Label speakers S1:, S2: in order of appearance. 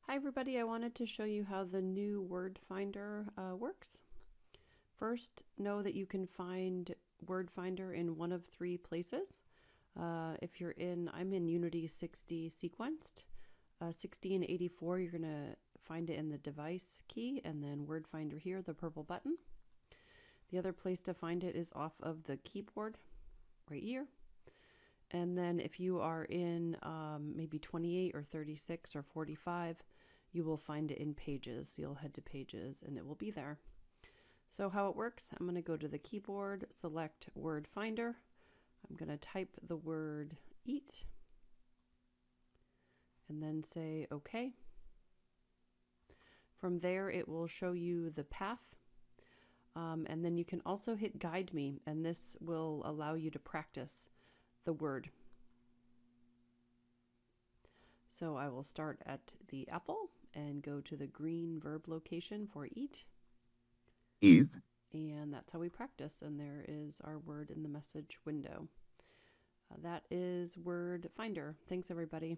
S1: Hi everybody, I wanted to show you how the new word finder works. First, know that you can find word finder in one of three places. If you're I'm in Unity 60 sequenced. 60 and 84, you're going to find it in the device key and then word finder here, the purple button. The other place to find it is off of the keyboard right here. And then if you are in maybe 28 or 36 or 45, you will find it in Pages. You'll head to Pages and it will be there. So how it works, I'm going to go to the keyboard, select Word Finder. I'm going to type the word eat and then say OK. From there, it will show you the path. And then you can also hit Guide Me, and this will allow you to practice the word. So I will start at the apple and go to the green verb location for eat.
S2: Eat.
S1: And that's how we practice. And there is our word in the message window. That is Word Finder. Thanks, everybody.